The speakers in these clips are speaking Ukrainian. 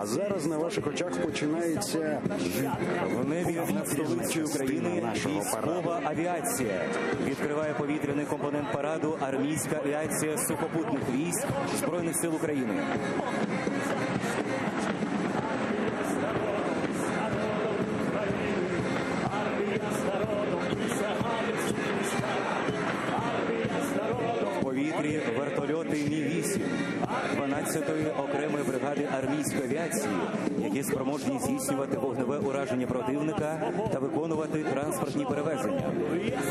А зараз на ваших очах починається В небі над столицею України нашого військова авіація. Відкриває повітряний компонент параду армійська авіація сухопутних військ Збройних сил України. В повітрі вертольоти Мі-8 12-ї окремої бригади армійської авіації, які спроможні здійснювати вогневе ураження противника та виконувати транспортні перевезення.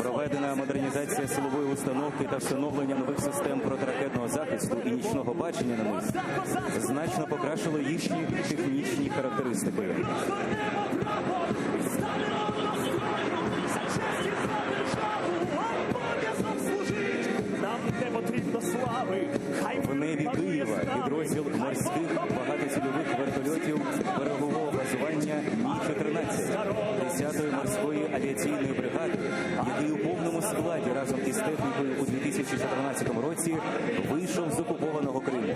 Проведена модернізація силової установки та встановлення нових систем протиракетного захисту і нічного бачення на них значно покращило їхні технічні характеристики. В небі Києва підрозділ морських багатоцільових вертольотів берегового базування Мі-14 10-ї морської авіаційної бригади, який у повному складі разом із технікою у 2014 році вийшов з окупованого Криму.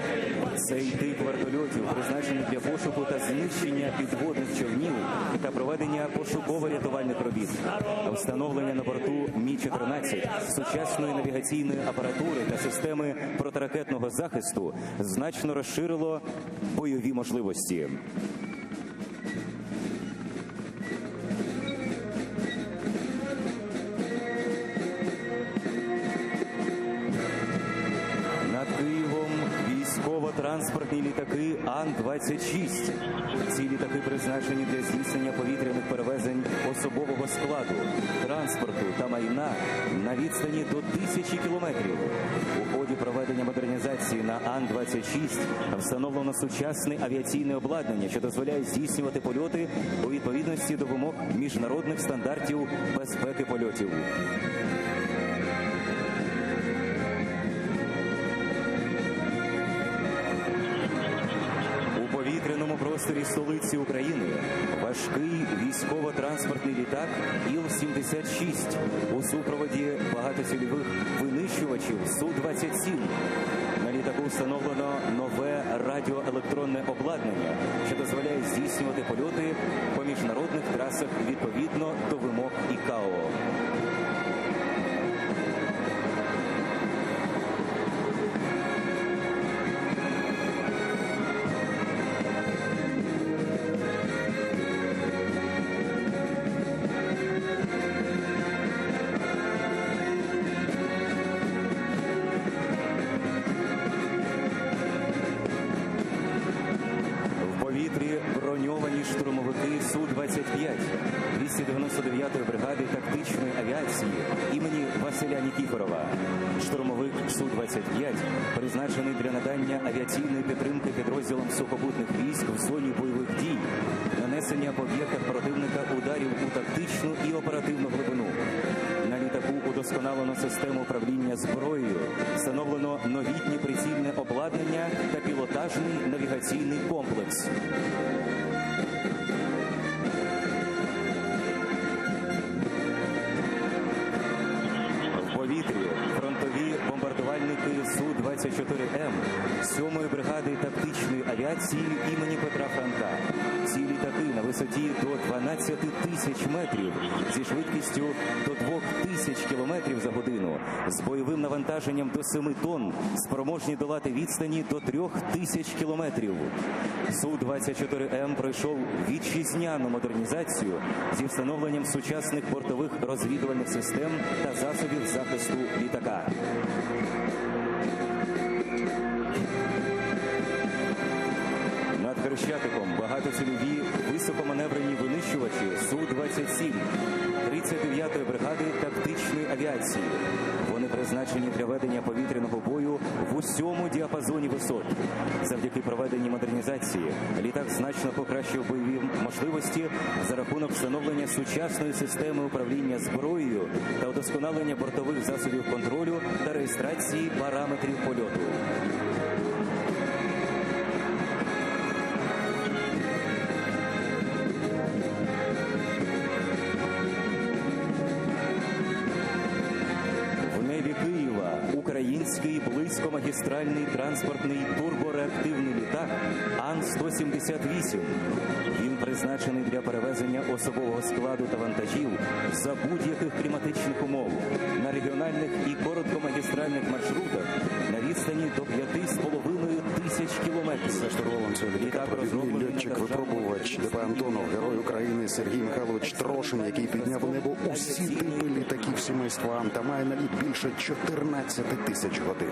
Цей тип вертольотів призначений для пошуку та знищення підводних човнів та проведення пошуково-рятувальних робіт. Встановлення на борту Мі-14 сучасної навігаційної апаратури та системи протиракетного захисту значно розширило бойові можливості. Над Києвом військово-транспортні літаки Ан-26. Ці літаки призначені для здійснення повітряних перевезень особового складу, транспорту та майна на відстані до 1000 кілометрів. У ході проведення модернізації на Ан-26 встановлено сучасне авіаційне обладнання, що дозволяє здійснювати польоти у відповідності до вимог міжнародних стандартів безпеки польотів. У повітряному просторі столиці України важкий військово-транспортний літак Іл-76 у супроводі багатоцільових винищувачів Су-27. На літаку встановлено нове радіоелектронне обладнання, що дозволяє здійснювати польоти по міжнародних трасах відповідно до вимог ІКАО. В повітрі броньовані штурмовики Су-25 299-ї бригади тактичної авіації імені Василя Нікіфорова. Штурмовик Су-25 призначений для надання авіаційної підтримки підрозділам сухопутних військ в зоні бойових дій, нанесення по об'єктах противника ударів у тактичну і оперативну глибину. На літаку удосконалено систему управління зброєю, встановлено новітнє прицільне обладнання та пілотажний навігаційний комплекс. В повітрі фронтові бомбардувальники Су-24М 7-ї бригади тактичної авіації імені Петра Франка. Ці літаки на висоті до 12 тисяч метрів зі швидкістю до 2000 кілометрів за годину, з бойовим навантаженням до 7 тонн, спроможні долати відстані до 3000 кілометрів. Су-24М пройшов вітчизняну модернізацію зі встановленням сучасних бортових розвідувальних систем та засобів захисту літака. Над Хрещатиком багатоцільові високоманеврені винищувачі Су-27 39-ї бригади тактичної авіації. Вони призначені для ведення повітряного бою в усьому діапазоні висот. Завдяки проведеній модернізації літак значно покращив бойові можливості за рахунок встановлення сучасної системи управління зброєю та удосконалення бортових засобів контролю та реєстрації параметрів польоту. український близькомагістральний транспортний турбореактивний літак літак Ан-178. Він призначений для перевезення особового складу та вантажів за будь-яких кліматичних умов на регіональних і короткомагістральних маршрутах на відстані до 5,5 тисяч кілометрів. За штурвалом цього літака провідний льотчик-випробувач ДП «Антонов», герой України Сергій Михайлович Трошин, який підняв у небо усі типи літаків сімейства Ан та має наліт більше 14 тисяч годин.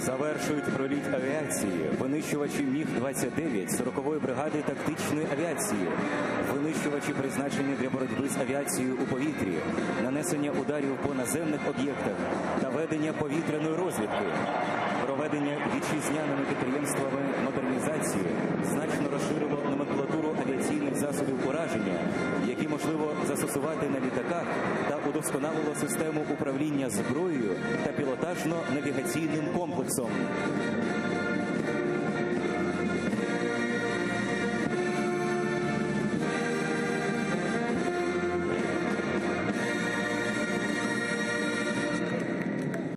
Завершують проліт авіації винищувачі МіГ-29 40-ї бригади тактичної авіації. Винищувачі призначені для боротьби з авіацією у повітрі, нанесення ударів по наземних об'єктах та ведення повітряної розвідки. Проведення вітчизняними підприємствами модернізації значно розширило номенклатуру авіаційних засобів ураження, які можливо застосувати на літаках, та удосконалило систему управління зброєю та пілотажно-навігаційним комплексом.